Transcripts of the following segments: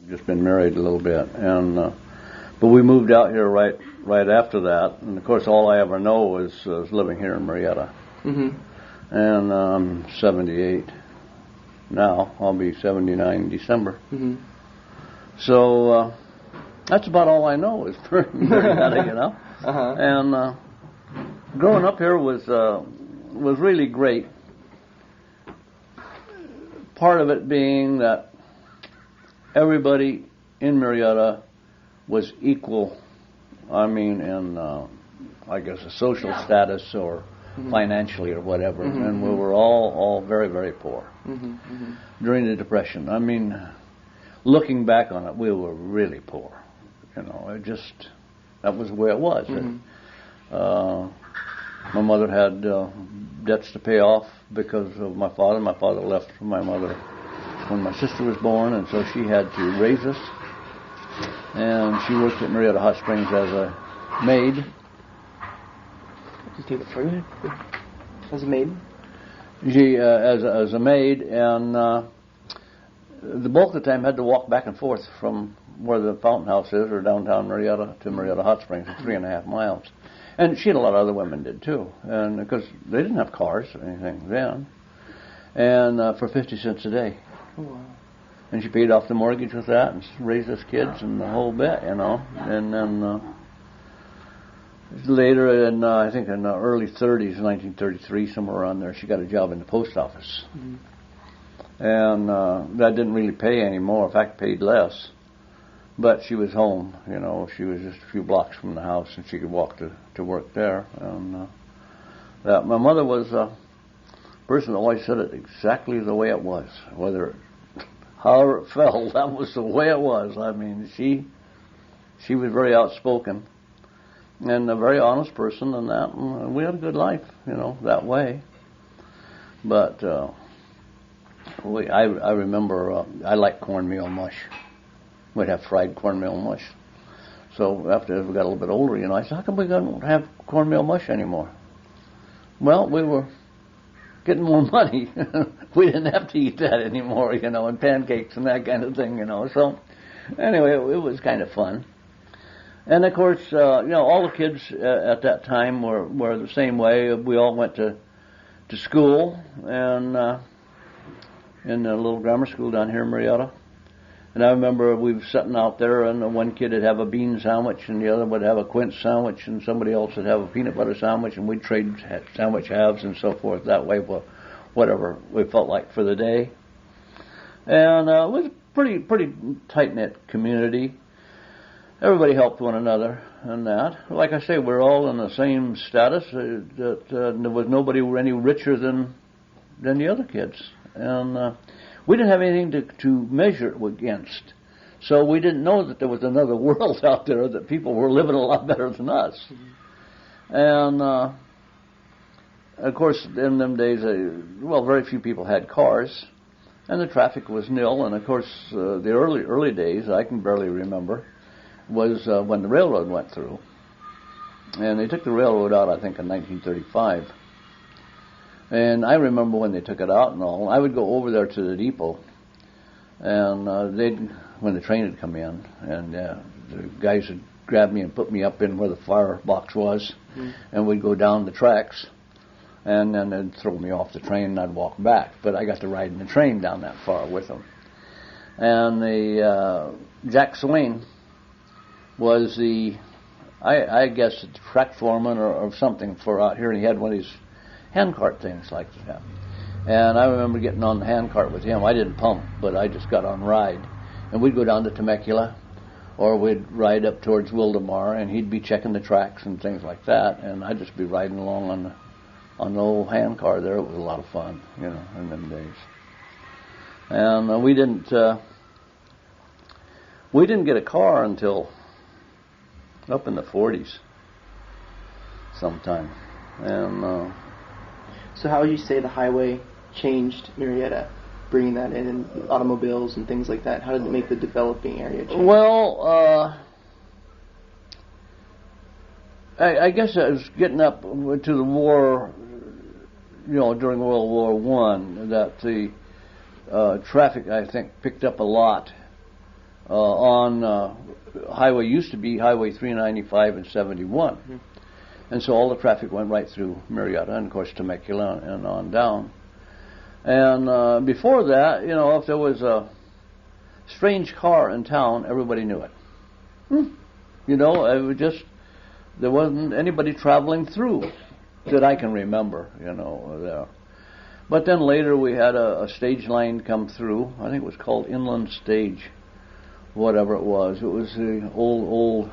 just been married a little bit, and but we moved out here right after that, and of course all I ever know was living here in Murrieta. Mm-hmm. And I'm 78 now. I'll be 79 in December. Mm-hmm. So that's about all I know is Murrieta, you know. Uh-huh. And growing up here was really great. Part of it being that everybody in Murrieta was equal. I mean, in I guess a social status or financially or whatever, and we were all very, very poor during the Depression. I mean, looking back on it, we were really poor. You know, that was the way it was. My mother had debts to pay off because of my father. My father left my mother when my sister was born, and so she had to raise us. And she worked at Murrieta Hot Springs as a maid. Just take it further. As a maid? She, as a maid, and the bulk of the time had to walk back and forth from where the Fountainhouse is, or downtown Murrieta, to Murrieta Hot Springs, 3.5 miles. And she and a lot of other women did too, and because they didn't have cars or anything then, and for 50 cents a day. Oh, wow. And she paid off the mortgage with that, and raised us kids and the whole bit, you know. And then later, I think in the early 30s, 1933, somewhere around there, she got a job in the post office. And that didn't really pay any more. In fact, paid less. But she was home, you know. She was just a few blocks from the house, and she could walk to work there. And that my mother was a person that always said it exactly the way it was, however it felt, that was the way it was. I mean, she was very outspoken and a very honest person, and that, and we had a good life, you know, that way. But I remember I liked cornmeal mush. We'd have fried cornmeal mush. So after we got a little bit older, you know, I said, how come we don't have cornmeal mush anymore? Well, we were getting more money. We didn't have to eat that anymore, you know, and pancakes and that kind of thing, you know. So anyway, it was kind of fun. And of course, you know, all the kids at that time were the same way. We all went to school, and in a little grammar school down here in Murrieta. And I remember we were sitting out there, and one kid would have a bean sandwich, and the other would have a quince sandwich, and somebody else would have a peanut butter sandwich, and we'd trade sandwich halves and so forth that way, whatever we felt like for the day. And it was a pretty tight-knit community. Everybody helped one another and that. Like I say, we're all in the same status. That there was nobody any richer than the other kids. And we didn't have anything to measure it against. So we didn't know that there was another world out there, that people were living a lot better than us. And, of course, in them days, very few people had cars, and the traffic was nil. And, of course, the early days, I can barely remember, was when the railroad went through. And they took the railroad out, I think, in 1935. And I remember when they took it out and all, I would go over there to the depot, and when the train had come in, and the guys would grab me and put me up in where the fire box was, and we'd go down the tracks, and then they'd throw me off the train, and I'd walk back. But I got to ride in the train down that far with them. And the Jack Swain was I guess, the track foreman or something for out here, and he had one of these handcart things like that. And I remember getting on the handcart with him. I didn't pump, but I just got on ride. And we'd go down to Temecula, or we'd ride up towards Wildemar, and he'd be checking the tracks and things like that, and I'd just be riding along on the old handcar there. It was a lot of fun, you know, in them days. And we didn't get a car until up in the 40s sometime. And so how would you say the highway changed Murrieta, bringing that in, and automobiles and things like that? How did it make the developing area change? Well, I guess I was getting up to the war, you know, during World War I, that the traffic, I think, picked up a lot on highway used to be Highway 395 and 71. Mm-hmm. And so all the traffic went right through Murrieta and, of course, Temecula and on down. And before that, you know, if there was a strange car in town, everybody knew it. You know, it was just, there wasn't anybody traveling through that I can remember, you know, there. But then later we had a stage line come through. I think it was called Inland Stage, whatever it was. It was the old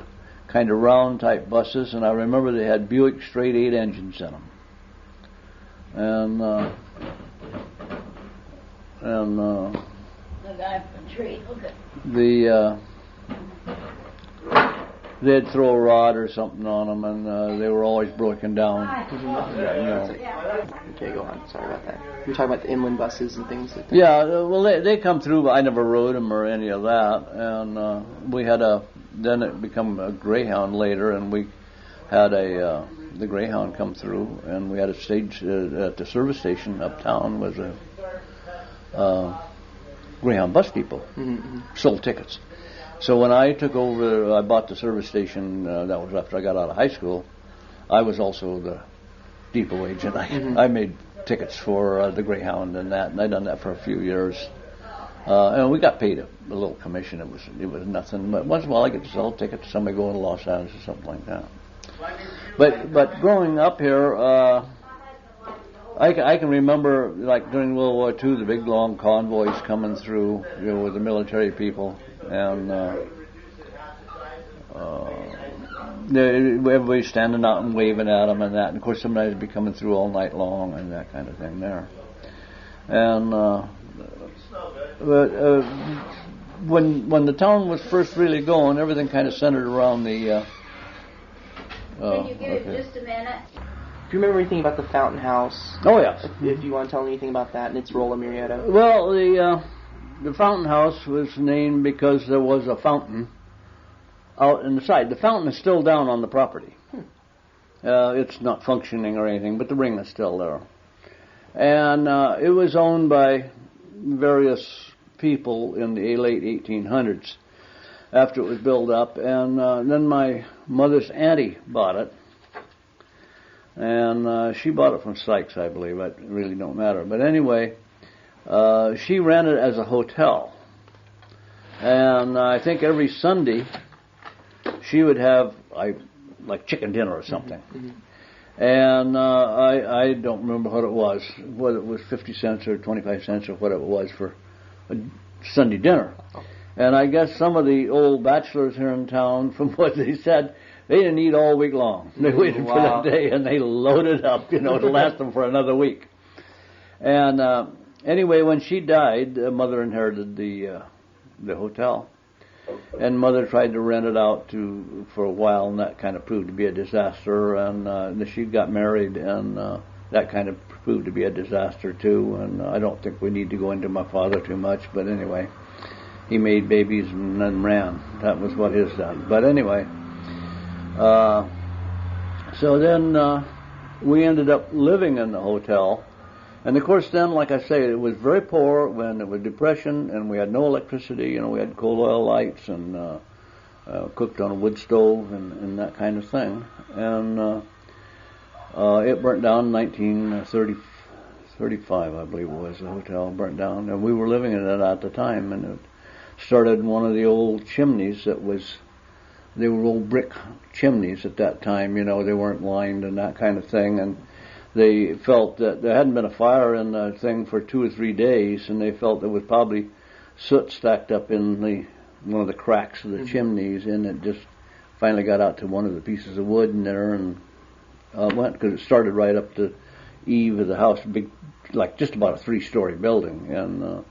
kind of round type buses, and I remember they had Buick straight 8 engines in them. And the guy from the tree, look at they'd throw a rod or something on them, and they were always broken down. You know. Okay, go on. Sorry about that. You're talking about the inland buses and things like that. Yeah, well, they come through, but I never rode them or any of that. And we had then it became a Greyhound later, and we had the Greyhound come through, and we had a stage at the service station uptown was a Greyhound bus depot. Mm-hmm. Sold tickets. So when I took over, I bought the service station. That was after I got out of high school. I was also the depot agent. I made tickets for the Greyhound and that, and I done that for a few years. And we got paid a little commission. It was nothing, but once in a while I get to sell a ticket to somebody going to Los Angeles or something like that. But growing up here, I can remember, like during World War II, the big long convoys coming through, you know, with the military people, and everybody standing out and waving at them and that. And of course, sometimes it'd be coming through all night long and that kind of thing there. And when the town was first really going, everything kind of centered around the. Can you give it just a minute? Do you remember anything about the Fountainhouse? Oh, yes. If you want to tell me anything about that and its role in Murrieta. Well, the Fountainhouse was named because there was a fountain out in the side. The fountain is still down on the property. It's not functioning or anything, but the ring is still there. And it was owned by various people in the late 1800s after it was built up. And then my mother's auntie bought it. And she bought it from Sykes, I believe. It really don't matter. But anyway, she ran it as a hotel. And I think every Sunday she would have like chicken dinner or something. Mm-hmm. And I don't remember what it was, whether it was 50 cents or 25 cents or whatever it was for a Sunday dinner. And I guess some of the old bachelors here in town, from what they said, they didn't eat all week long. They waited for that day, and they loaded up, you know, to last them for another week. And anyway, when she died, Mother inherited the hotel, and Mother tried to rent it out for a while, and that kind of proved to be a disaster. And she got married, and that kind of proved to be a disaster too. And I don't think we need to go into my father too much, but anyway, he made babies and then ran. That was what his done. But anyway. So then we ended up living in the hotel, and of course then, like I say, it was very poor when it was Depression, and we had no electricity. You know, we had coal oil lights and cooked on a wood stove and that kind of thing. And it burnt down in 1935, I believe it was. The hotel burnt down, and we were living in it at the time. And it started in one of the old chimneys that was. They were old brick chimneys at that time, you know, they weren't lined and that kind of thing, and they felt that there hadn't been a fire in the thing for 2 or 3 days, and they felt there was probably soot stacked up in one of the cracks of the chimneys, and it just finally got out to one of the pieces of wood in there, and went, because it started right up the eave of the house, big, like just about a 3-story building, and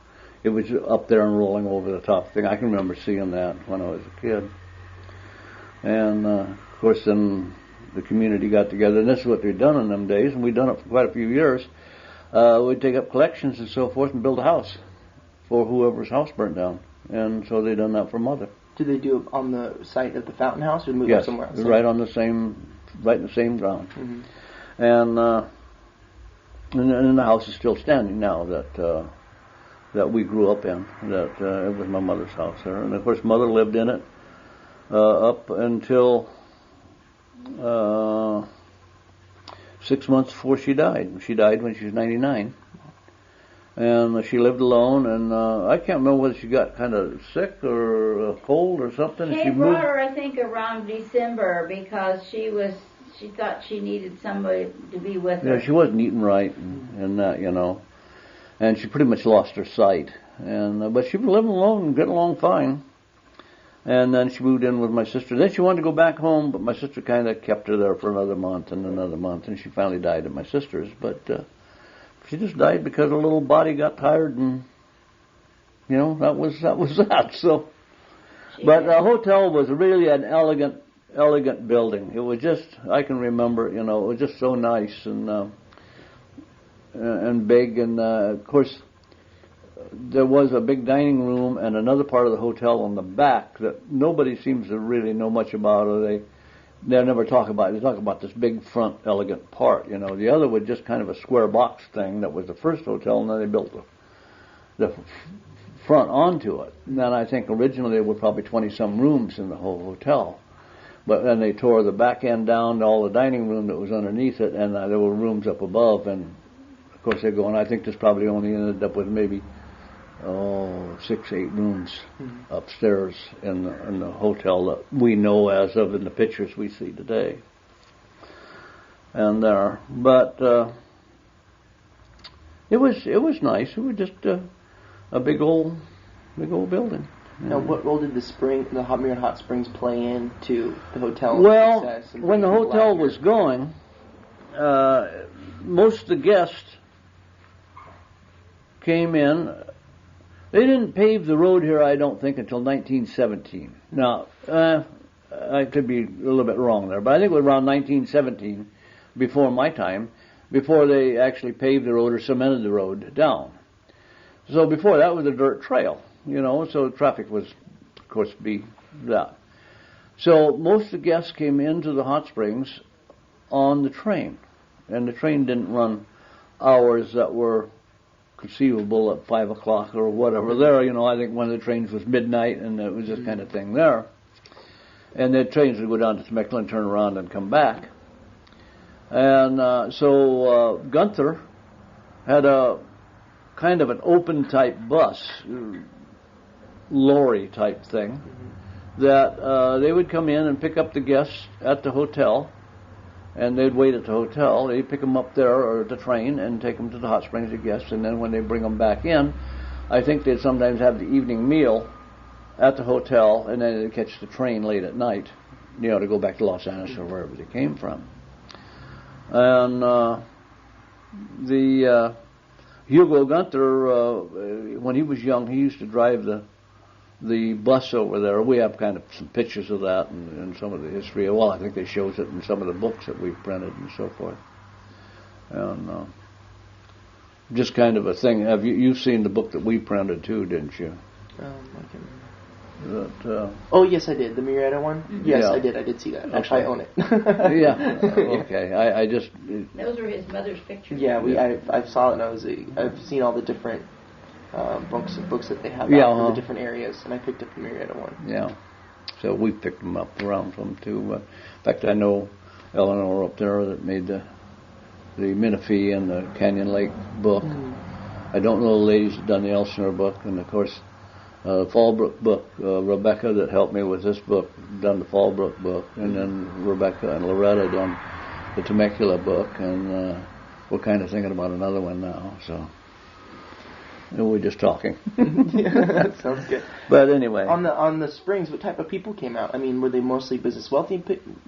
it was up there and rolling over the top thing. I can remember seeing that when I was a kid. And, of course, then the community got together, and this is what they'd done in them days, and we'd done it for quite a few years. We'd take up collections and so forth and build a house for whoever's house burnt down. And so they done that for Mother. Did they do it on the site of the Fountainhouse, or move it somewhere else? Yes, right in the same ground. Mm-hmm. And the house is still standing now. That that we grew up in. That it was my mother's house there, and of course, Mother lived in it up until 6 months before she died. She died when she was 99. And she lived alone, and I can't remember whether she got kind of sick or a cold or something. She brought her, I think, around December because she thought she needed somebody to be with her. Yeah, she wasn't eating right, and that, and she pretty much lost her sight. And but she was living alone and getting along fine. And then she moved in with my sister. Then she wanted to go back home, but my sister kind of kept her there for another month, and she finally died at my sister's. But she just died because her little body got tired, and that was that. So, but the hotel was really an elegant building. It was just, I can remember, it was just so nice and big, and of course there was a big dining room and another part of the hotel on the back that nobody seems to really know much about, or they never talk about it. They talk about this big front elegant part, The other was just kind of a square box thing that was the first hotel, and then they built the front onto it. And then I think originally there were probably 20-some rooms in the whole hotel. But then they tore the back end down to all the dining room that was underneath it, and there were rooms up above. And, of course, they're going, I think this probably only ended up with maybe 6, 8 rooms upstairs in the hotel that we know as of in the pictures we see today. And but it was nice. It was just a big old building. Now, what role did the Murrieta Hot Springs play into the hotel's success? Well, when the hotel was going, most of the guests came in. They didn't pave the road here, I don't think, until 1917. Now, I could be a little bit wrong there, but I think it was around 1917, before my time, before they actually paved the road or cemented the road down. So before that was a dirt trail, so traffic was, of course, be that. So most of the guests came into the hot springs on the train, and the train didn't run hours that were conceivable at 5 o'clock or whatever there. I think one of the trains was midnight, and it was this kind of thing there. And the trains would go down to Temecula and turn around and come back. And so Gunther had a kind of an open type bus, lorry type thing, that they would come in and pick up the guests at the hotel, and they'd wait at the hotel. They'd pick them up there or at the train and take them to the hot springs, the guests, and then when they bring them back in, I think they'd sometimes have the evening meal at the hotel, and then they'd catch the train late at night, to go back to Los Angeles or wherever they came from. And the Hugo Gunther, when he was young, he used to drive the bus over there. We have kind of some pictures of that and some of the history. Well, I think they shows it in some of the books that we've printed and so forth. And just kind of a thing. Have you've seen the book that we printed too, didn't you? I can remember. Oh yes, I did. The Murrieta one. Mm-hmm. Yes, yeah. I did see that. Okay. Actually, I own it. Yeah. Okay. I just. Those are his mother's pictures. Yeah, I saw it, and I've seen all the different books that they have out in the different areas, and I picked up the Murrieta one. Yeah. So we picked them up around from too. In fact, I know Elsinore up there that made the Menifee and the Canyon Lake book. Mm-hmm. I don't know the ladies that done the Elsinore book, and of course. Fallbrook book, Rebecca that helped me with this book done the Fallbrook book, and then Rebecca and Loretta done the Temecula book, and we're kind of thinking about another one now, so we're just talking. Yeah, that sounds good. But anyway. On the springs, what type of people came out? I mean, were they mostly business wealthy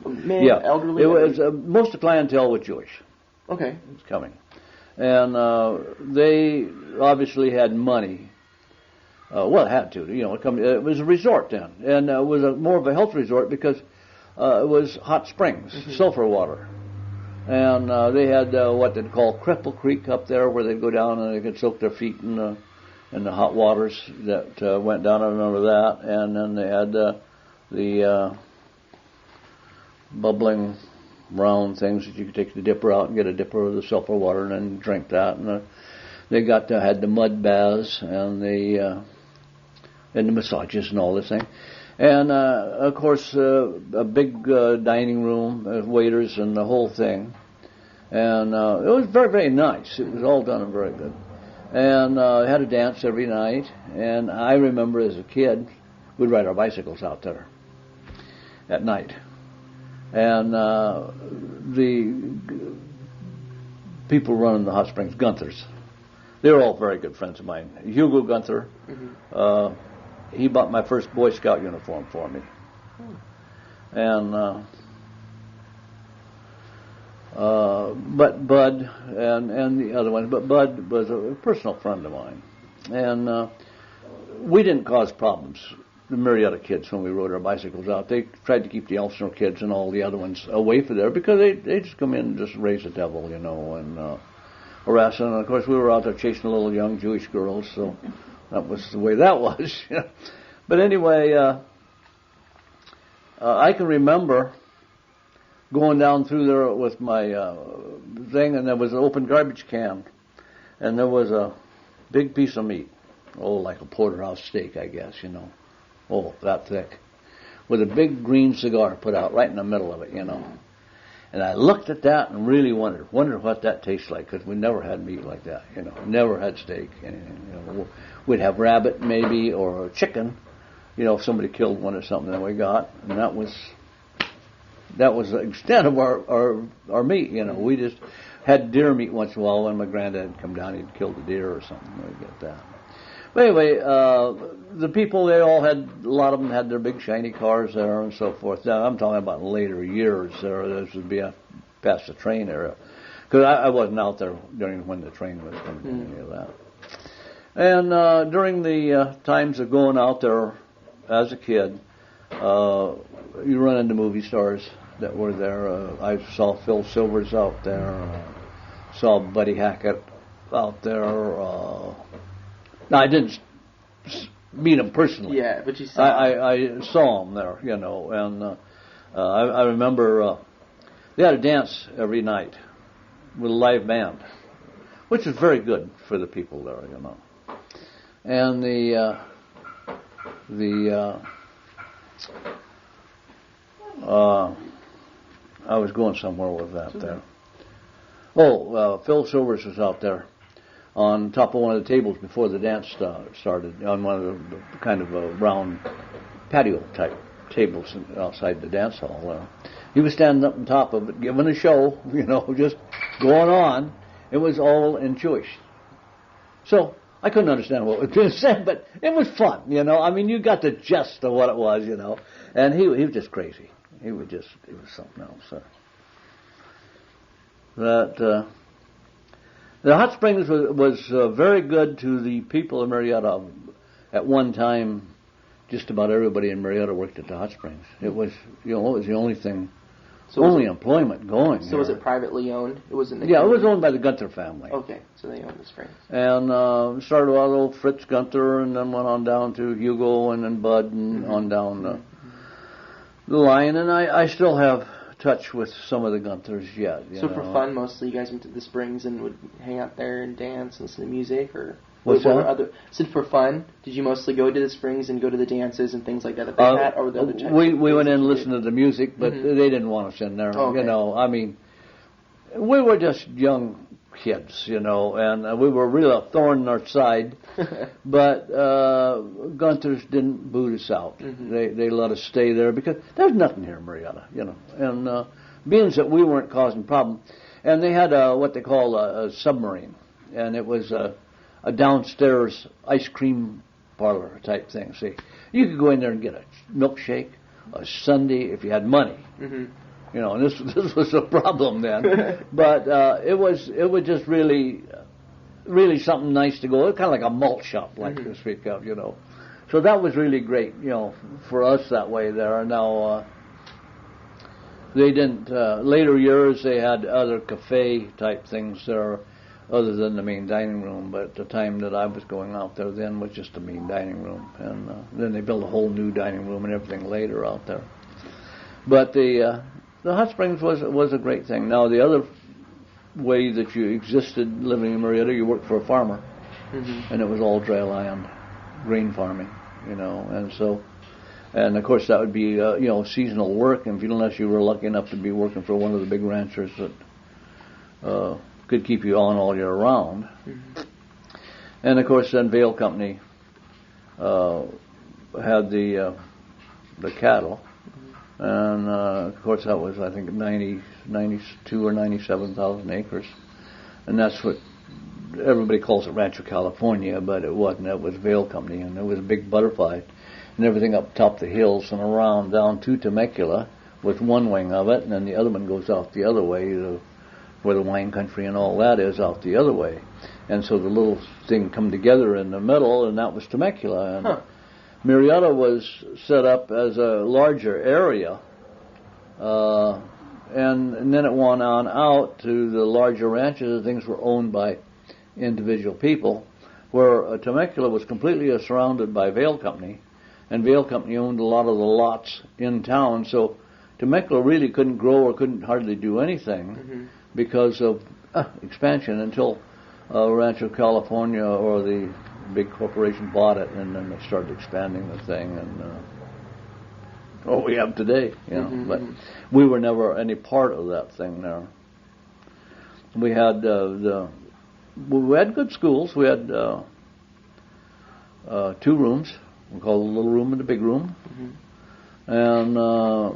men, elderly? It was, most of the clientele was Jewish. Okay. It's coming. And they obviously had money. Well, it had to. It was a resort then, and it was more of a health resort because it was hot springs, sulfur water, and they had what they'd call Cripple Creek up there, where they'd go down and they could soak their feet in the hot waters that went down. I remember that, and then they had the bubbling round things that you could take the dipper out and get a dipper of the sulfur water and then drink that, and they had the mud baths and the massages and all this thing. And, of course, a big dining room, waiters and the whole thing. And it was very, very nice. It was all done very good. And had a dance every night. And I remember as a kid, we'd ride our bicycles out there at night. And the people running the hot springs, Gunthers, they were all very good friends of mine. Hugo Gunther, he bought my first Boy Scout uniform for me. And but Bud and the other ones, but Bud was a personal friend of mine. And we didn't cause problems, the Murrieta kids, when we rode our bicycles out. They tried to keep the Elsinore kids and all the other ones away from there because they just come in and just raise the devil, and harass them. And of course, we were out there chasing little young Jewish girls, so that was the way that was. But anyway, I can remember going down through there with my thing, and there was an open garbage can, and there was a big piece of meat, like a porterhouse steak, I guess, that thick, with a big green cigar put out right in the middle of it, And I looked at that and really wondered what that tastes like, because we never had meat like that, never had steak, anything. We'd have rabbit maybe or chicken, if somebody killed one or something that we got, and that was the extent of our meat. We just had deer meat once in a while. When my granddad would come down, he'd kill the deer or something. We'd get that. But anyway, the people, a lot of them had their big shiny cars there and so forth. Now, I'm talking about later years. This would be past the train era. Because I wasn't out there during when the train was coming in, any of that. And during the times of going out there as a kid, you run into movie stars that were there. I saw Phil Silvers out there. Saw Buddy Hackett out there. Now, I didn't meet him personally. Yeah, but you saw him. I saw him there, and I remember they had a dance every night with a live band, which was very good for the people there, And I was going somewhere with that there. Phil Silvers was out there on top of one of the tables before the dance started, on one of the kind of a round patio type tables outside the dance hall. He was standing up on top of it, giving a show, just going on. It was all in Jewish. So I couldn't understand what was being said, but it was fun, you got the gist of what it was, And he was just crazy. He was something else. The hot springs was very good to the people of Murrieta. At one time, just about everybody in Murrieta worked at the hot springs. It was, it was the only thing, only employment going. So was it privately owned? It wasn't. Yeah, it was owned by the Gunther family. Okay, so they owned the springs. And started out old Fritz Gunther, and then went on down to Hugo, and then Bud, and on down the line. And I still have touch with some of the Gunthers yet. So for fun, mostly you guys went to the springs and would hang out there and dance and listen to music, or what's that? So for fun, did you mostly go to the springs and go to the dances and things like that they had, or were there other types? We went in and listened to the music, but they didn't want us in there. Okay. We were just young kids, and we were really a thorn in our side. But Gunthers didn't boot us out. They let us stay there because there's nothing here in Murrieta, And being that we weren't causing problem, and they had what they call a submarine, and it was a downstairs ice cream parlor type thing. See, you could go in there and get a milkshake, a sundae if you had money. And this was a problem then, but it was just really something nice to go. It was kind of like a malt shop, like to speak of, So that was really great, for us that way there. Now they didn't. Later years they had other cafe type things there, other than the main dining room. But at the time that I was going out there, then was just the main dining room, and then they built a whole new dining room and everything later out there. But the hot springs was a great thing. Now, the other way that you existed living in Murrieta, you worked for a farmer. Mm-hmm. and it was all dry land, grain farming, and of course that would be seasonal work, and unless you were lucky enough to be working for one of the big ranchers that could keep you on all year round. Mm-hmm. And of course then Vale Company had the cattle, and of course that was I think 92 or 97,000 acres, and that's what everybody calls it Rancho California, but it wasn't. It was Vale Company, and it was a big butterfly, and everything up top the hills and around down to Temecula with one wing of it, and then the other one goes out the other way where the wine country and all that is out the other way. And so the little thing come together in the middle, and that was Temecula. And Murrieta was set up as a larger area, and then it went on out to the larger ranches, and things were owned by individual people, where Temecula was completely surrounded by Vale Company, and Vale Company owned a lot of the lots in town, so Temecula really couldn't grow or couldn't hardly do anything because of expansion until Rancho California or the big corporation bought it, and then they started expanding the thing, and what we have today, But we were never any part of that thing there. We had we had good schools. We had 2 rooms. We called the little room and the big room. And the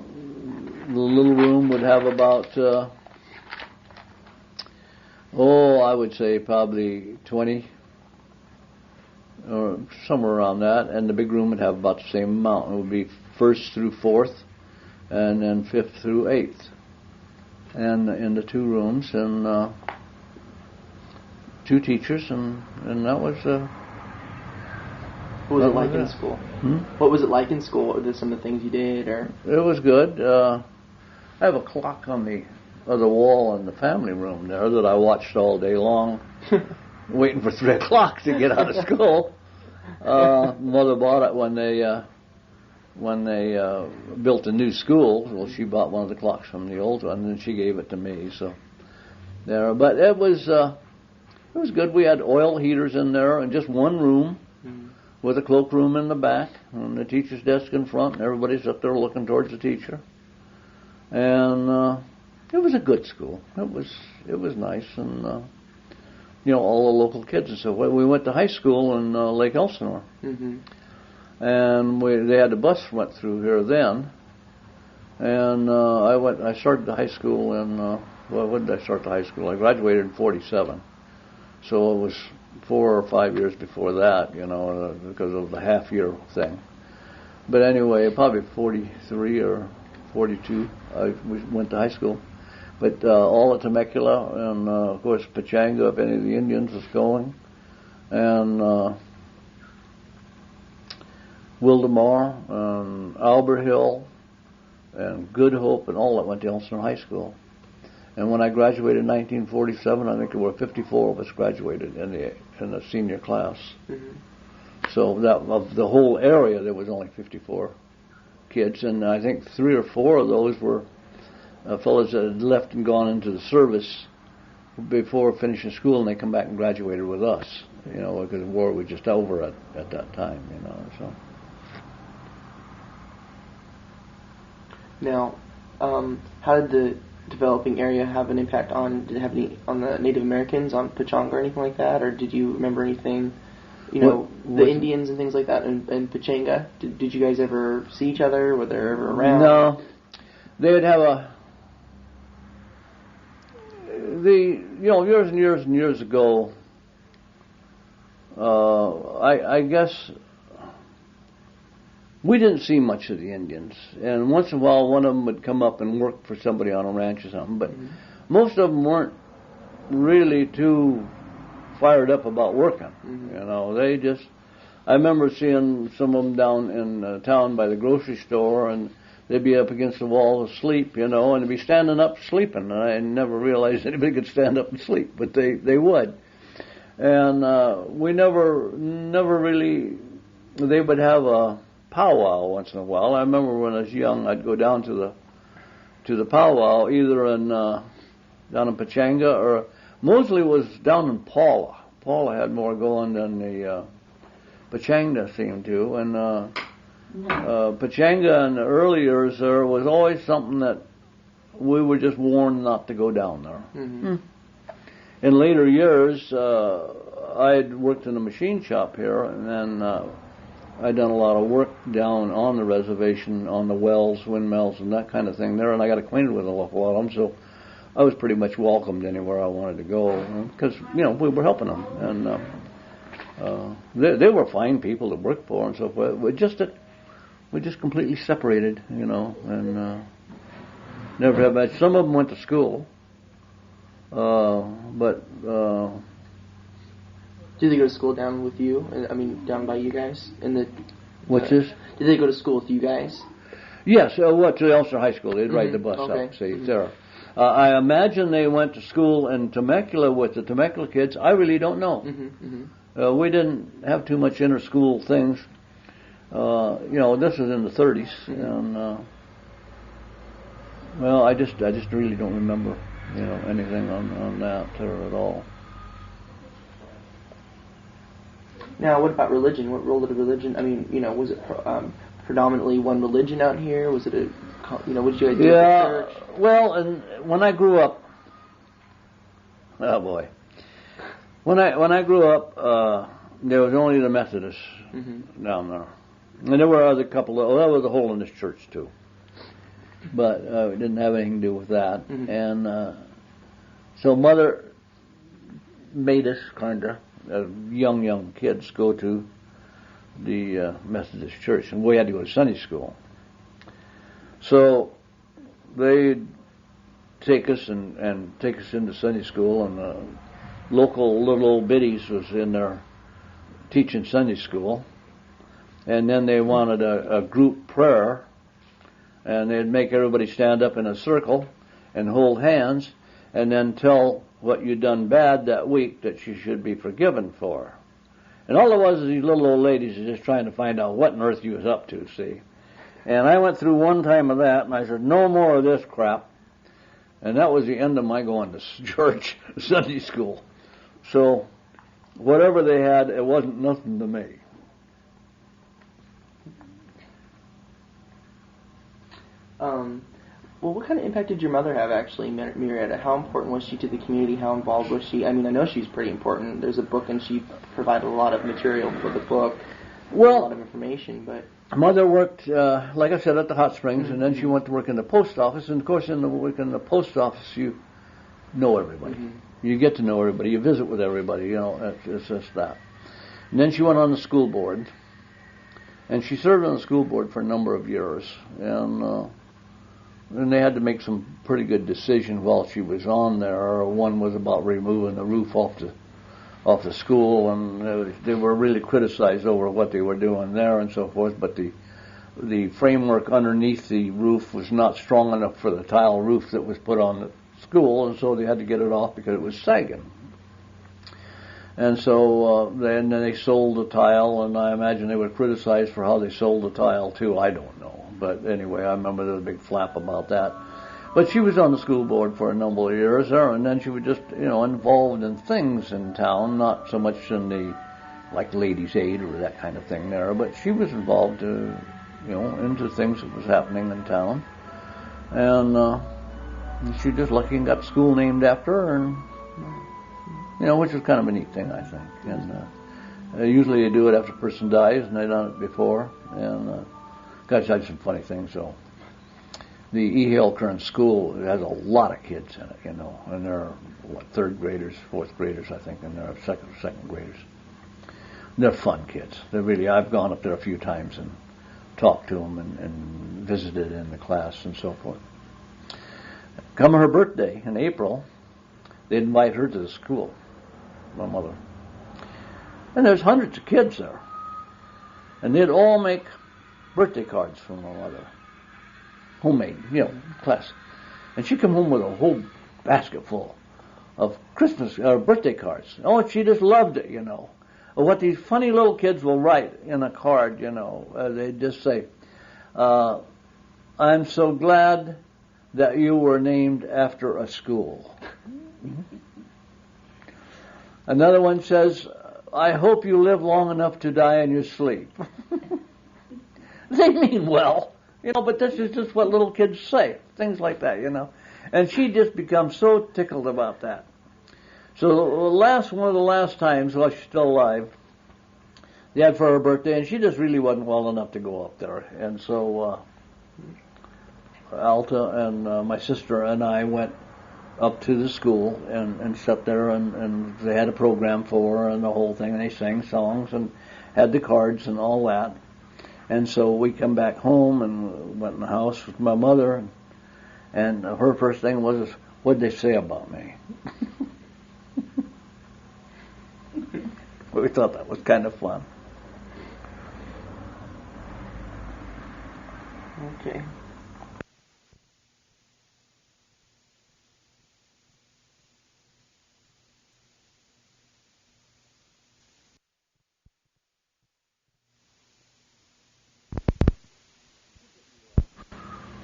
little room would have about, I would say probably 20, or somewhere around that. And the big room would have about the same amount. It would be 1st through 4th, and then 5th through 8th. And in the 2 rooms, and 2 teachers, and that was... What was it like in school? What was it like in school? Were there some of the things you did, or? It was good. I have a clock on the other wall in the family room there that I watched all day long, waiting for 3 o'clock to get out of school. Mother bought it when they built a new school. Well, she bought one of the clocks from the old one, and then she gave it to me. So there, but it was good. We had oil heaters in there, and just one room. With a cloakroom in the back, and the teacher's desk in front, and everybody's up there looking towards the teacher. And it was a good school. It was nice, and all the local kids and so. We went to high school in Lake Elsinore, and they had a bus went through here then. And I started the high school in when did I start the high school? I graduated in '47, so it was 4 or 5 years before that, because of the half-year thing. But anyway, probably 43 or 42, we went to high school. But all at Temecula, and of course Pachanga, if any of the Indians was going, and Wildemar, and Alberhill, and Good Hope, and all that went to Elsinore High School. And when I graduated in 1947, I think there were 54 of us graduated in the senior class. So that of the whole area, there was only 54 kids, and I think 3 or 4 of those were fellows that had left and gone into the service before finishing school, and they come back and graduated with us. Because the war was just over at that time. So. Now, how did the developing area have an impact on the Native Americans on Pechanga or anything like that, or did you remember anything, the Indians and things like that in Pechanga? Did you guys ever see each other? Were they ever around? No, they would have years and years and years ago. I guess we didn't see much of the Indians, and once in a while one of them would come up and work for somebody on a ranch or something, but most of them weren't really too fired up about working. They just, I remember seeing some of them down in town by the grocery store, and they'd be up against the wall asleep, and they'd be standing up sleeping, and I never realized anybody could stand up and sleep, but they would. And we never really, they would have a powwow once in a while. I remember when I was young, I'd go down to the powwow, either down in Pechanga, or mostly it was down in Paula. Paula had more going than the Pachanga seemed to, and Pachanga in the early years there was always something that we were just warned not to go down there. Mm-hmm. In later years, I had worked in a machine shop here, and then I'd done a lot of work down on the reservation, on the wells, windmills, and that kind of thing there, and I got acquainted with an awful lot of them, so I was pretty much welcomed anywhere I wanted to go, because, we were helping them, and they were fine people to work for and so forth. We just completely separated, and never had much. Some of them went to school, but did they go to school down with you? I mean, down by you guys? What's this? Did they go to school with you guys? Yes, to Elsinore High School. They'd ride the bus up, see, there. I imagine they went to school in Temecula with the Temecula kids. I really don't know. We didn't have too much inter-school things. This was in the 30s, and I just really don't remember, anything on that at all. Now, what about religion? What role did religion? I mean, was it predominantly one religion out here? Was it what did you guys do at the church? Well, and when I grew up, oh boy, when I grew up, there was only the Methodists down there, and there were other couple. That was a Holiness church too, but it didn't have anything to do with that. And so Mother made us kind of young kids go to the Methodist church, and we had to go to Sunday school. So they'd take us and take us into Sunday school, and local little old biddies was in there teaching Sunday school, and then they wanted a group prayer, and they'd make everybody stand up in a circle and hold hands, and then tell what you'd done bad that week that you should be forgiven for. And all it was is these little old ladies are just trying to find out what on earth you was up to, see. And I went through one time of that, and I said, no more of this crap. And that was the end of my going to church, Sunday school. So whatever they had, it wasn't nothing to me. Well, what kind of impact did your mother have, actually, Murrieta? How important was she to the community? How involved was she? I mean, I know she's pretty important. There's a book, and she provided a lot of material for the book. Well, a lot of information, but... Mother worked, like I said, at the hot springs, and then she went to work in the post office, and of course in the work in the post office you know everybody. You get to know everybody, you visit with everybody, it's just that. And then she went on the school board, and she served on the school board for a number of years, and they had to make some pretty good decisions while she was on there. One was about removing the roof off the school, and they were really criticized over what they were doing there and so forth, but the framework underneath the roof was not strong enough for the tile roof that was put on the school, and so they had to get it off because it was sagging. And so then they sold the tile, and I imagine they were criticized for how they sold the tile too. I don't know, but anyway, I remember there was a big flap about that. But she was on the school board for a number of years there, and then she was just, involved in things in town, not so much in the, like Ladies' Aid or that kind of thing there, but she was involved, into things that was happening in town. And she just lucky and got the school named after her, and, which was kind of a neat thing, I think. And usually they do it after a person dies, and they've done it before. And, gosh, I had some funny things, so. The E. Hale Curran School has a lot of kids in it, and they're third graders, fourth graders, I think, and they're second graders. They're fun kids. They're really. I've gone up there a few times and talked to them and visited in the class and so forth. Come her birthday in April, they'd invite her to the school, my mother, and there's hundreds of kids there, and they'd all make birthday cards for my mother. Homemade, class. And she come home with a whole basket full of Christmas or birthday cards. Oh, she just loved it, What these funny little kids will write in a card, they just say, I'm so glad that you were named after a school. Another one says, I hope you live long enough to die in your sleep. They mean well, but this is just what little kids say, things like that, And she just becomes so tickled about that. So one of the last times, while she's still alive, they had for her birthday, and she just really wasn't well enough to go up there. And so Alta and my sister and I went up to the school and sat there, and they had a program for her and the whole thing, and they sang songs and had the cards and all that. And so we come back home and went in the house with my mother, and her first thing was, what'd they say about me? We thought that was kind of fun. Okay.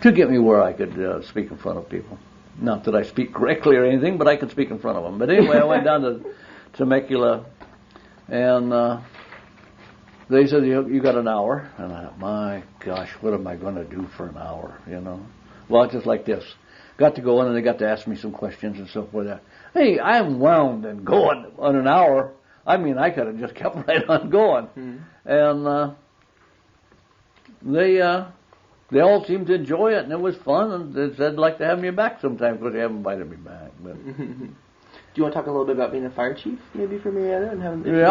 To get me where I could speak in front of people. Not that I speak correctly or anything, but I could speak in front of them. But anyway, I went down to Temecula, and they said, you got an hour. And I thought, my gosh, what am I going to do for an hour, Well, it's just like this. Got to go in, and they got to ask me some questions and so forth. Hey, I'm wound and going on an hour. I mean, I could have just kept right on going. And they all seemed to enjoy it, and it was fun, and they said they'd like to have me back sometime, because they haven't invited me back. But do you want to talk a little bit about being a fire chief, maybe, for Murrieta? And having you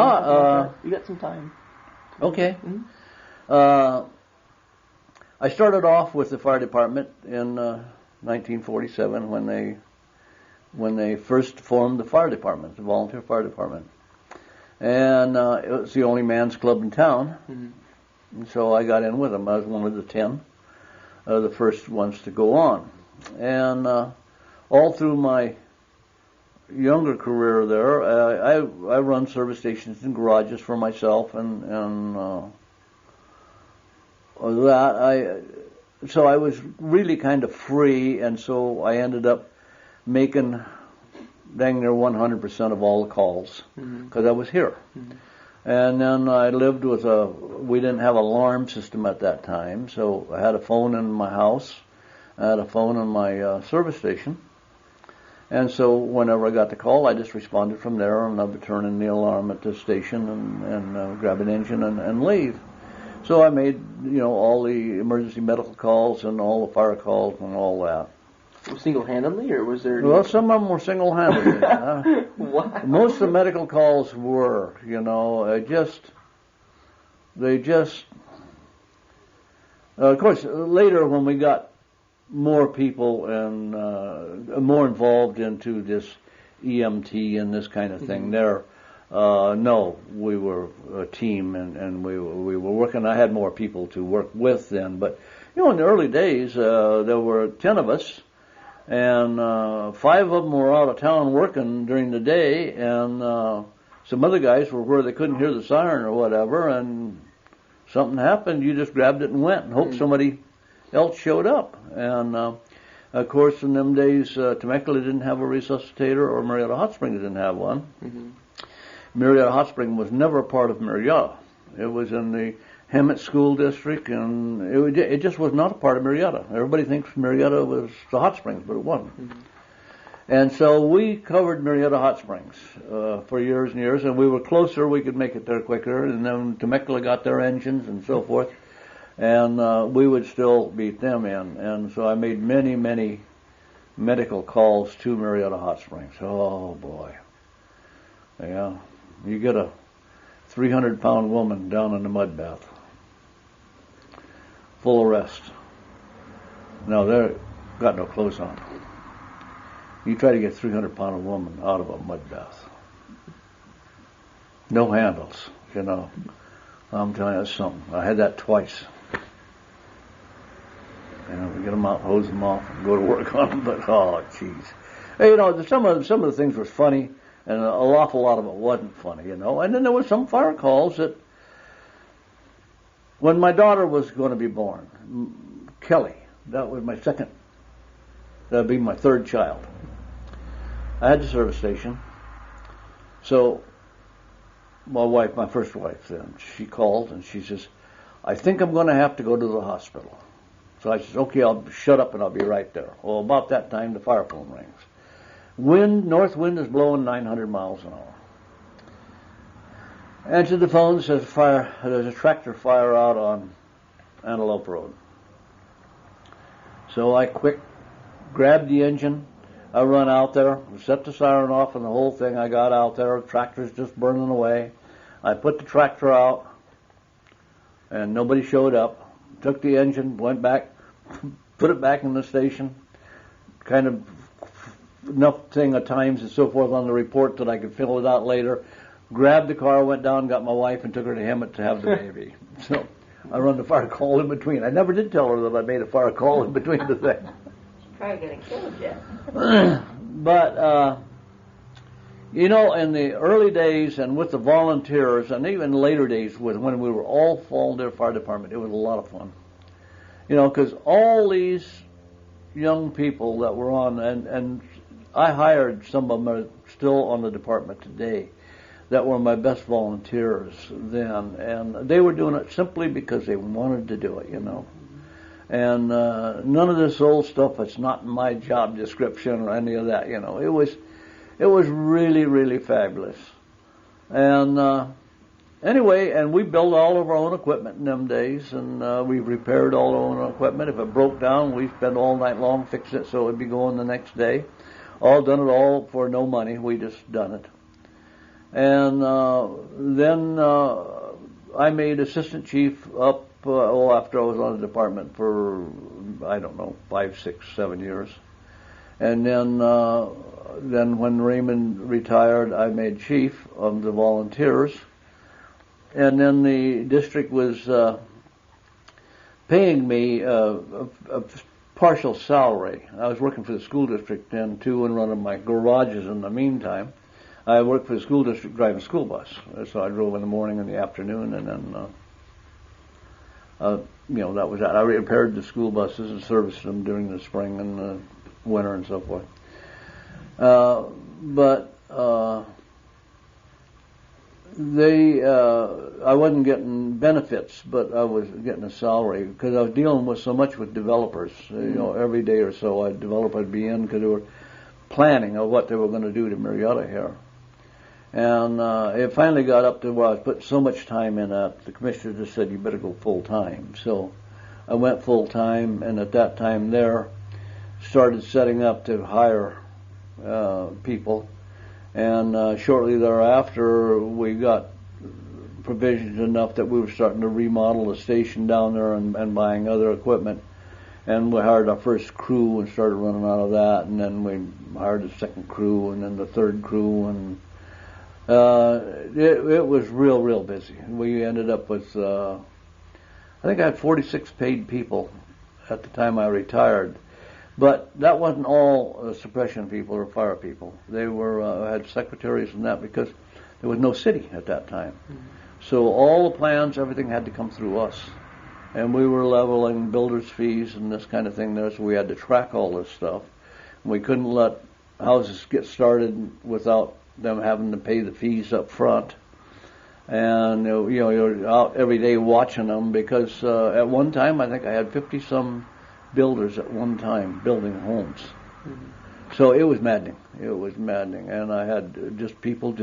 got some time. Okay. I started off with the fire department in 1947 when they first formed the fire department, the volunteer fire department. And it was the only man's club in town. And so I got in with them. I was one of the 10. The first ones to go on. And all through my younger career there, I run service stations and garages for myself, and so I was really kind of free, and so I ended up making dang near 100% of all the calls, because I was here. And then I lived with we didn't have an alarm system at that time, so I had a phone in my house, I had a phone in my service station, and so whenever I got the call, I just responded from there, and I would turn in the alarm at the station and grab an engine and leave. So I made, all the emergency medical calls and all the fire calls and all that. Single-handedly, or was there... Well, some of them were single-handedly. Wow. Most of the medical calls were, of course, later when we got more people and more involved into this EMT and this kind of thing, no, we were a team and we were working. I had more people to work with then, but, in the early days, there were 10 of us, and 5 of them were out of town working during the day, and some other guys were where they couldn't hear the siren or whatever, and something happened, you just grabbed it and went and hoped somebody else showed up. And of course, in them days, Temecula didn't have a resuscitator, or Murrieta Hot Springs didn't have one. Murrieta Hot Springs was never a part of Murrieta. It was in the Hemet School District, and it just was not a part of Murrieta. Everybody thinks Murrieta was the Hot Springs, but it wasn't. And so we covered Murrieta Hot Springs for years and years, and we were closer, we could make it there quicker, and then Temecula got their engines and so forth, and we would still beat them in. And so I made many, many medical calls to Murrieta Hot Springs. Oh, boy. Yeah, you get a 300-pound woman down in the mud bath, full arrest. No, they've got no clothes on. You try to get a 300-pound woman out of a mud bath. No handles, I'm telling you something. I had that twice. We get them out, hose them off, and go to work on them, but, oh, jeez. Hey, some of the things were funny, and an awful lot of it wasn't funny, And then there were some fire calls that, when my daughter was going to be born, Kelly, that was my second, that'd be my third child. I had the service station, so my wife, my first wife then, she called and she says, I think I'm going to have to go to the hospital. So I said, okay, I'll shut up and I'll be right there. Well, about that time, the fire phone rings. North wind is blowing 900 miles an hour. Answered the phone, says there's a tractor fire out on Antelope Road. So I quick grabbed the engine. I run out there, set the siren off and the whole thing. I got out there, tractor's just burning away. I put the tractor out and nobody showed up. Took the engine, went back, put it back in the station, kind of enough thing at times and so forth on the report that I could fill it out later. Grabbed the car, went down, got my wife, and took her to Hemet to have the baby. So I run the fire call in between. I never did tell her that I made a fire call in between the things. Probably gonna kill Jeff. But, in the early days and with the volunteers and even later days when we were all volunteer fire department, it was a lot of fun. Because all these young people that were on, and I hired some of them are still on the department today, that were my best volunteers then, and they were doing it simply because they wanted to do it, And none of this old stuff that's not in my job description or any of that, It was really, really fabulous. And anyway, and we built all of our own equipment in them days, and we repaired all our own equipment. If it broke down, we spent all night long fixing it so it would be going the next day. All done it all for no money. We just done it. And then I made assistant chief up after I was on the department for, 5, 6, 7 years. And then when Raymond retired, I made chief of the volunteers. And then the district was paying me a partial salary. I was working for the school district then, too, and running my garages in the meantime. I worked for the school district driving a school bus. So I drove in the morning and the afternoon, and then, that was that. I repaired the school buses and serviced them during the spring and the winter and so forth. I wasn't getting benefits, but I was getting a salary because I was dealing with so much with developers. Every day or so a developer would be in because they were planning of what they were going to do to Murrieta here. And it finally got up to where I was putting so much time in that the commissioner just said, you better go full time. So I went full time, and at that time there, started setting up to hire people. And shortly thereafter, we got provisions enough that we were starting to remodel the station down there and buying other equipment. And we hired our first crew and started running out of that. And then we hired the second crew and then the third crew. And it was real busy. We ended up with, I think I had 46 paid people at the time I retired. But that wasn't all suppression people or fire people. They were had secretaries and that because there was no city at that time. Mm-hmm. So all the plans, everything had to come through us. And we were leveling builders' fees and this kind of thing there, so we had to track all this stuff. And we couldn't let houses get started without them having to pay the fees up front. And you're out every day watching them because at one time I think I had 50-some builders at one time building homes. Mm-hmm. So it was maddening. And I had people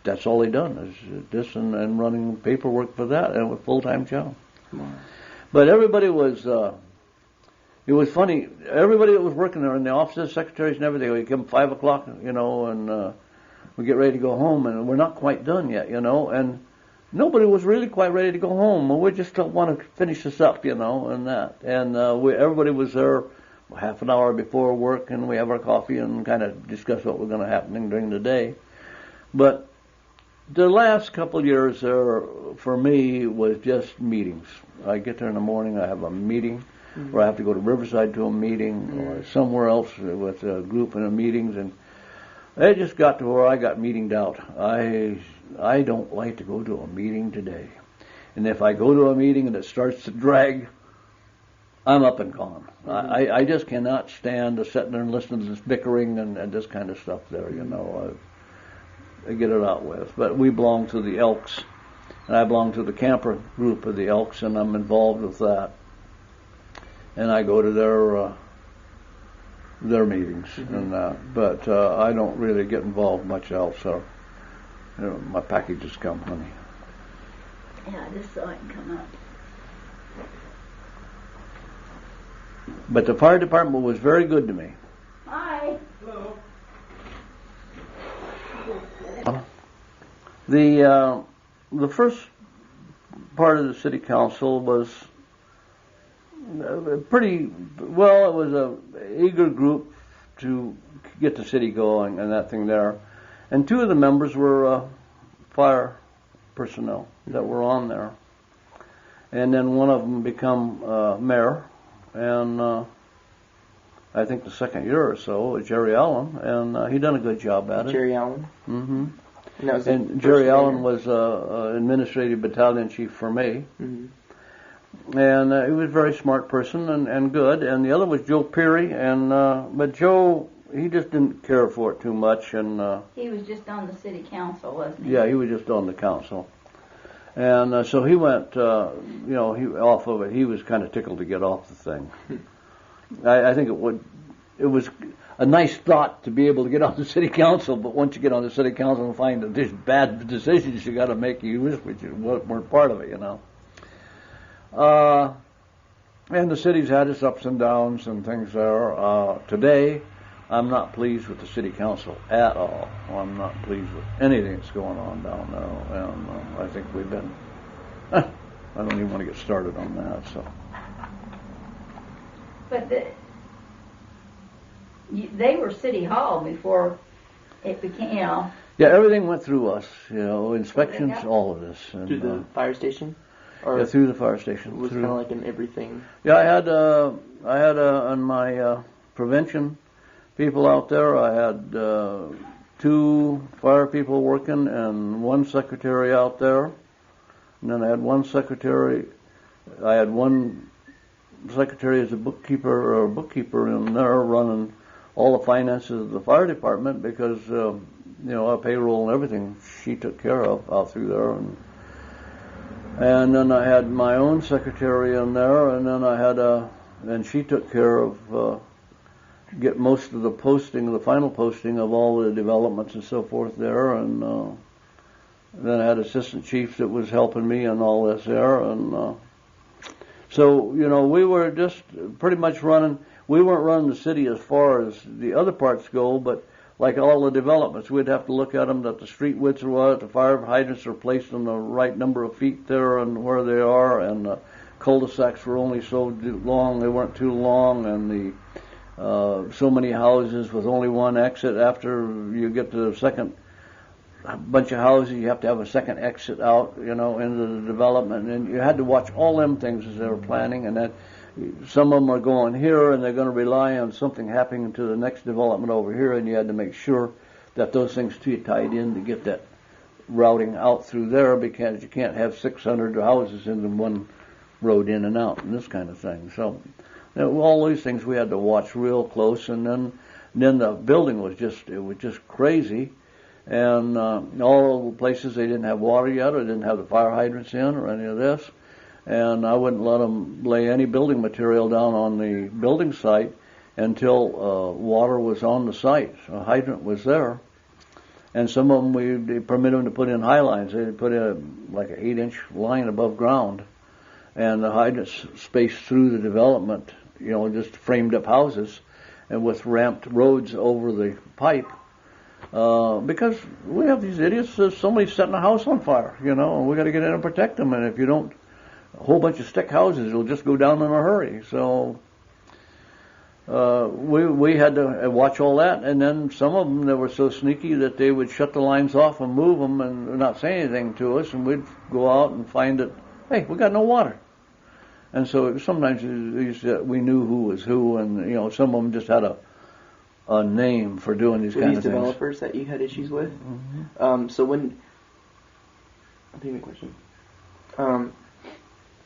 that's all they done is this and running paperwork for that, and it was a full-time job. Wow. But everybody was, it was funny, everybody that was working there in the offices, secretaries and everything, we give them 5 o'clock, and we get ready to go home, and we're not quite done yet, and nobody was really quite ready to go home. We just don't want to finish this up, and that. And everybody was there half an hour before work, and we have our coffee and kind of discuss what was going to happen during the day. But the last couple of years there, for me, was just meetings. I get there in the morning, I have a meeting, mm-hmm. or I have to go to Riverside to a meeting, mm-hmm. or somewhere else with a group in a meetings, and it just got to where I got meetinged out. I don't like to go to a meeting today. And if I go to a meeting and it starts to drag, I'm up and gone. Mm-hmm. I just cannot stand to sit there and listen to this bickering and this kind of stuff there, get it out with. But we belong to the Elks, and I belong to the camper group of the Elks, and I'm involved with that. And I go to their meetings and that. But I don't really get involved much else. So, my packages come, honey. Yeah, just so I can come up. But the fire department was very good to me. Hi. Hello. The first part of the city council was pretty well. It was a eager group to get the city going and that thing there. And two of the members were fire personnel that were on there. And then one of them become mayor. And I think the second year or so, Jerry Allen, and he done a good job at it. Jerry Allen? Mm-hmm. And Jerry Allen was administrative battalion chief for me. Mm-hmm. And he was a very smart person and good. And the other was Joe Peary, and but Joe, he just didn't care for it too much. And he was just on the city council, wasn't he? Yeah, he was just on the council. And so he went, he off of it. He was kind of tickled to get off the thing. I think it was a nice thought to be able to get on the city council, but once you get on the city council and find that there's bad decisions you got to make, you wish you weren't part of it, And the city's had its ups and downs and things there. Today, I'm not pleased with the city council at all. I'm not pleased with anything that's going on down there, and I think we've been. I don't even want to get started on that. So. But they were city hall before it became, Yeah, everything went through us. Inspections, all of this. And, through the fire station. Or yeah, through the fire station. It was kind of like an everything. Yeah, I had on my prevention people out there. I had 2 fire people working and 1 secretary out there. And then I had 1 secretary. I had 1 secretary as a bookkeeper in there running all the finances of the fire department because, our payroll and everything she took care of out through there. And then I had my own secretary in there, and then I had and she took care of get most of the final posting of all the developments and so forth there, and then I had assistant chief that was helping me and all this there, and so we were just pretty much running. We weren't running the city as far as the other parts go, but like all the developments, we'd have to look at them that the street widths were what, the fire hydrants are placed on the right number of feet there and where they are, and the cul-de-sacs were only so long, they weren't too long, and the so many houses with only 1 exit. After you get to the second bunch of houses, you have to have a second exit out, into the development, and you had to watch all them things as they were planning, and that some of them are going here, and they're going to rely on something happening to the next development over here, and you had to make sure that those things tied in to get that routing out through there, because you can't have 600 houses in one road in and out, and this kind of thing. So all these things we had to watch real close, and then the building was just crazy, and all the places they didn't have water yet, or didn't have the fire hydrants in, or any of this. And I wouldn't let them lay any building material down on the building site until water was on the site. A hydrant was there. And some of them, we permitted them to put in high lines. They put in like an 8-inch line above ground. And the hydrants spaced through the development, just framed up houses and with ramped roads over the pipe. Because we have these idiots, somebody's setting a house on fire, and we got to get in and protect them. And if you don't, a whole bunch of stick houses will just go down in a hurry. So we had to watch all that, and then some of them, they were so sneaky that they would shut the lines off and move them and not say anything to us, and we'd go out and find that, hey, we got no water. And so sometimes we knew who was who, and some of them just had a name for doing these kind of things. These developers that you had issues with? Mm-hmm. So when... I'll take my question.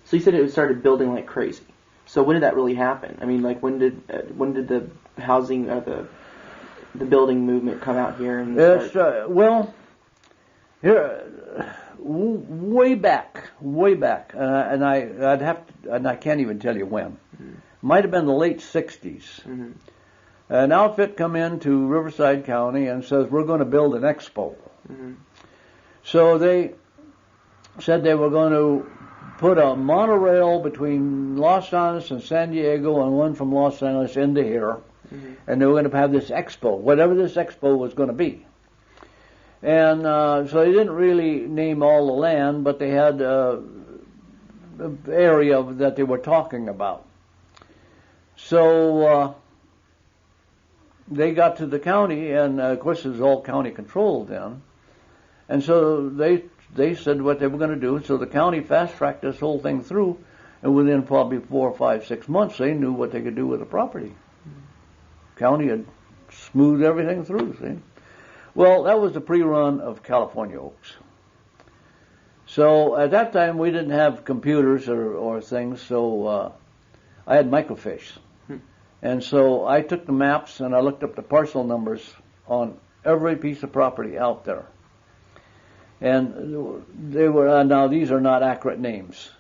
So you said it started building like crazy. So when did that really happen? I mean, like when did the housing or the building movement come out here and start? Well, Here, way back, and I can't even tell you when. Might have been the late '60s. Mm-hmm. An outfit come into Riverside County and says, we're going to build an expo. Mm-hmm. So they said they were going to put a monorail between Los Angeles and San Diego and one from Los Angeles into here. Mm-hmm. And they were going to have this expo, whatever this expo was going to be. And so they didn't really name all the land, but they had the area that they were talking about. So they got to the county, and of course it was all county controlled then. And so they said what they were going to do. So the county fast-tracked this whole thing through, and within probably 4 or 5, 6 months, they knew what they could do with the property. County had smoothed everything through, see. Well, that was the pre-run of California Oaks. So at that time, we didn't have computers or things, so I had microfiche. And so I took the maps and I looked up the parcel numbers on every piece of property out there. And they were, now these are not accurate names,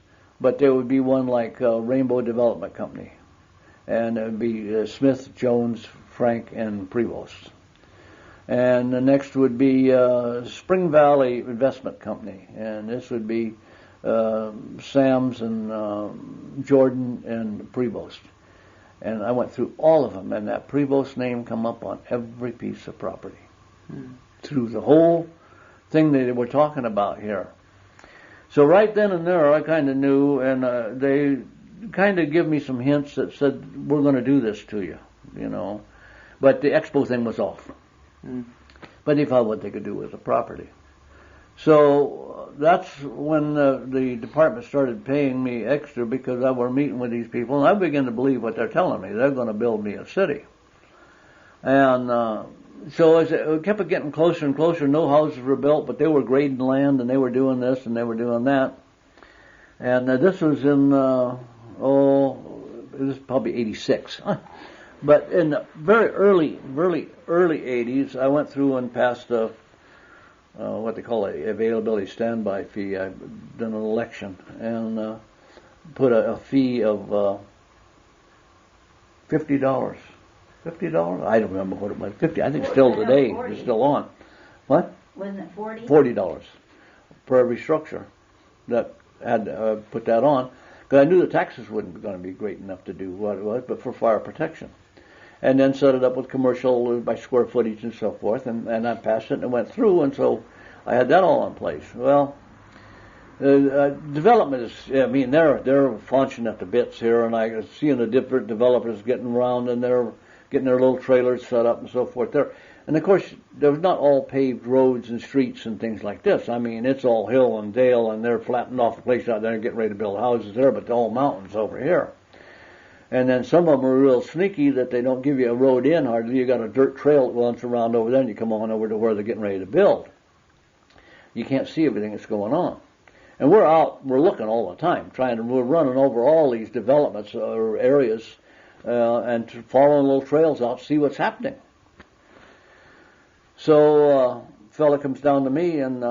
but there would be one like Rainbow Development Company. And it would be Smith, Jones, Frank, and Prevost. And the next would be Spring Valley Investment Company. And this would be Sam's and Jordan and Prevost. And I went through all of them, and that Prevost name come up on every piece of property. Through the whole thing that they were talking about here. So right then and there, I kind of knew, and they kind of give me some hints that said, we're going to do this to you, you know. But the expo thing was off. But they found what they could do with the property. So that's when the department started paying me extra because I were meeting with these people, and I began to believe what they're telling me. They're going to build me a city. And so as it kept getting closer and closer, no houses were built, but they were grading land, and they were doing this, and they were doing that. And this was in, it was probably 86. But in the very early 80s, I went through and passed what they call a availability standby fee. I've done an election and put a fee of $50. $50? I don't remember what it was. 50. I think still today it's still on. What? Wasn't it 40? $40 per every structure that had put that on, because I knew the taxes wasn't going to be great enough to do what it was, but for fire protection. And then set it up with commercial by square footage and so forth, and I passed it and it went through, and so I had that all in place. Well, development is, I mean, they're flaunching at the bits here, and I was seeing the different developers getting around, and they're getting their little trailers set up and so forth there. And of course, there's not all paved roads and streets and things like this. I mean, it's all hill and dale, and they're flattening off the place out there and getting ready to build houses there, but they're all mountains over here. And then some of them are real sneaky that they don't give you a road in hardly. You got a dirt trail that runs around over there, and you come on over to where they're getting ready to build. You can't see everything that's going on. And we're out, we're looking all the time, we're running over all these developments or areas and following little trails out to see what's happening. So a fella comes down to me and,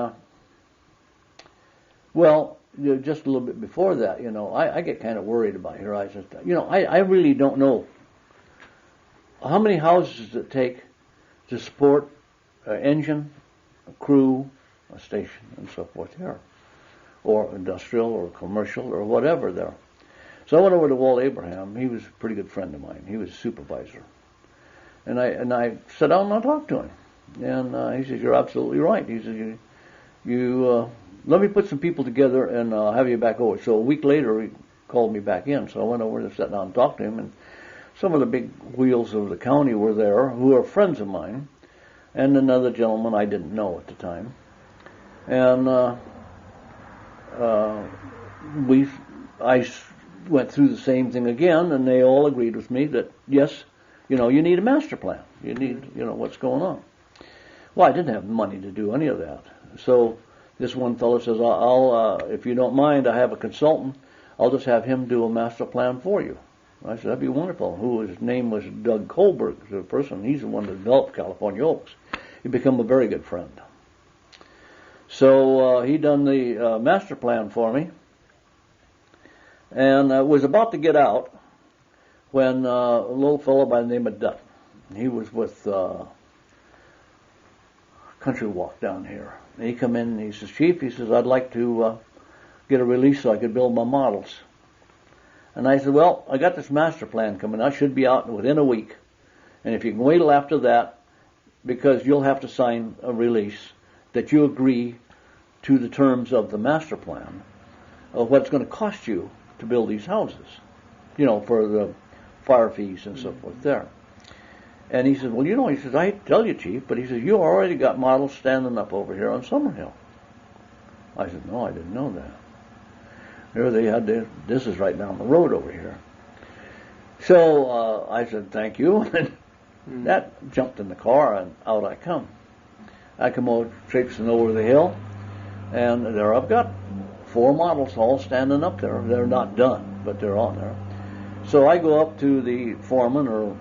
just a little bit before that, I get kind of worried about here. I just, I really don't know how many houses does it take to support an engine, a crew, a station, and so forth here, or industrial or commercial or whatever there. So I went over to Walt Abraham. He was a pretty good friend of mine. He was a supervisor. And I sat down and I talked to him. And he says, you're absolutely right. He says, you let me put some people together and I'll have you back over. So a week later, he called me back in. So I went over and sat down and talked to him. And some of the big wheels of the county were there, who are friends of mine, and another gentleman I didn't know at the time. And I went through the same thing again, and they all agreed with me that, yes, you need a master plan. You need, what's going on. Well, I didn't have money to do any of that. So this one fellow says, I'll if you don't mind, I have a consultant. I'll just have him do a master plan for you. I said, that'd be wonderful. His name was Doug Kohlberg, the person. He's the one that developed California Oaks. He became a very good friend. So he done the master plan for me, and I was about to get out when a little fellow by the name of Dutton, he was with Country Walk down here. And he come in and he says, Chief, he says, I'd like to get a release so I could build my models. And I said, well, I got this master plan coming. I should be out within a week. And if you can wait till after that, because you'll have to sign a release that you agree to the terms of the master plan of what it's going to cost you to build these houses, for the fire fees and so forth there. And he said, well, he says, I tell you, Chief, but he says, you already got models standing up over here on Summerhill. I said, no, I didn't know that. There they had this is right down the road over here. So I said, thank you. And that jumped in the car, and out I come. I come over, traipsing over the hill, and there I've got 4 models all standing up there. They're not done, but they're on there. So I go up to the foreman or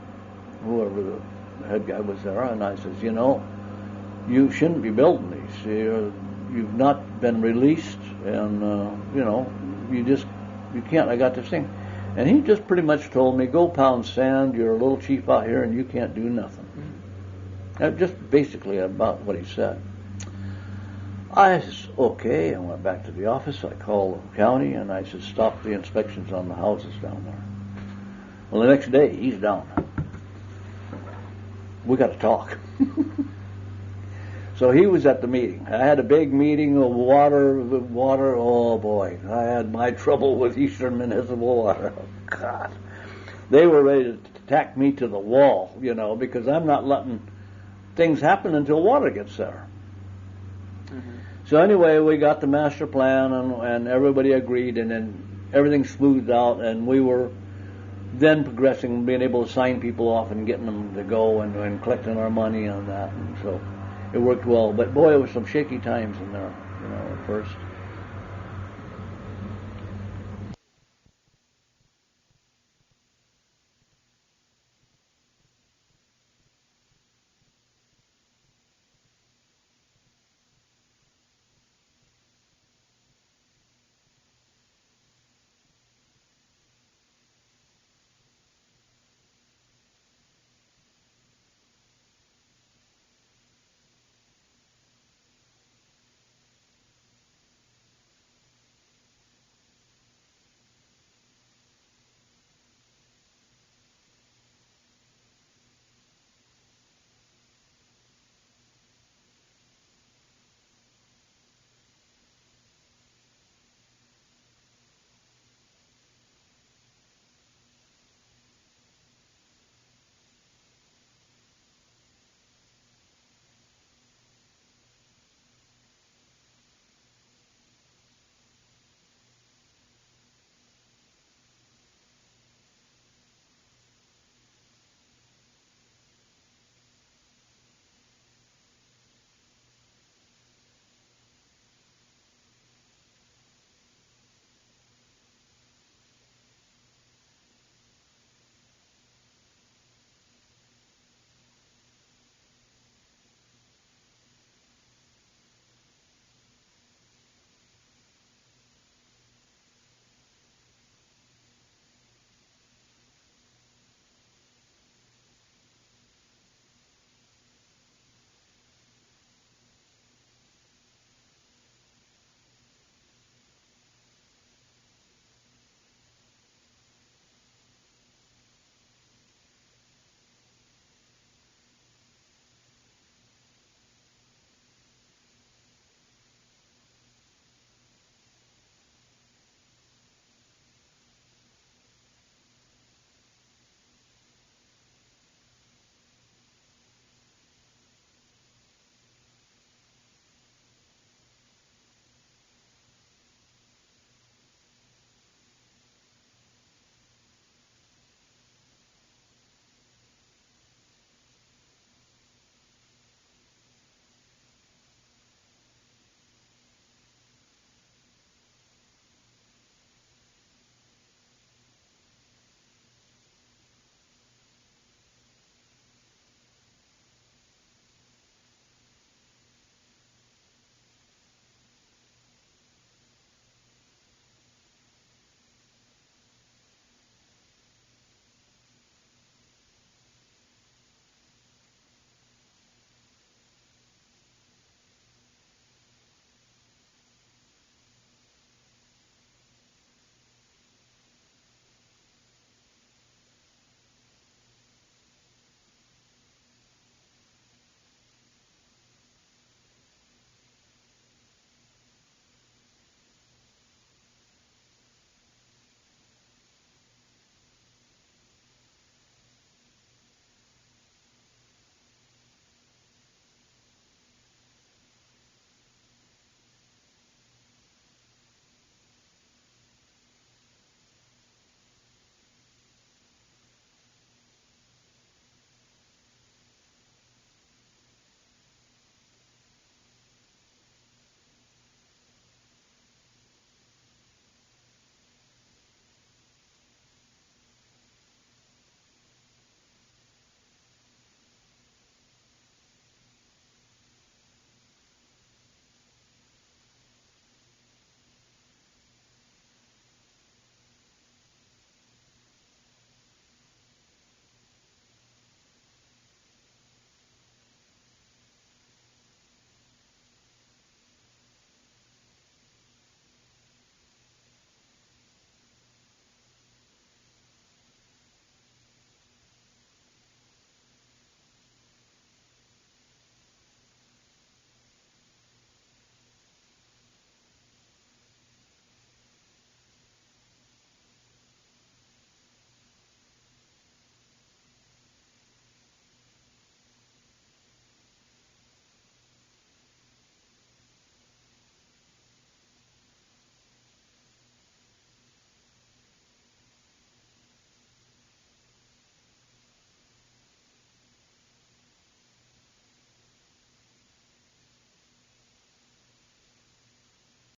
whoever the head guy was there, and I says, you shouldn't be building these. You've not been released, and you can't. I got this thing. And he just pretty much told me, go pound sand, you're a little chief out here and you can't do nothing. Just basically about what he said. I said, okay, I went back to the office, I called the county, and I said, stop the inspections on the houses down there. Well, the next day, he's down. We got to talk. So he was at the meeting. I had a big meeting of water, oh boy. I had my trouble with Eastern Municipal Water. Oh, God. They were ready to tack me to the wall, because I'm not letting things happen until water gets there. Mm-hmm. So anyway, we got the master plan, and everybody agreed, and then everything smoothed out, and we were then progressing, being able to sign people off and getting them to go and collecting our money on that. And so it worked well. But boy, it was some shaky times in there, at first.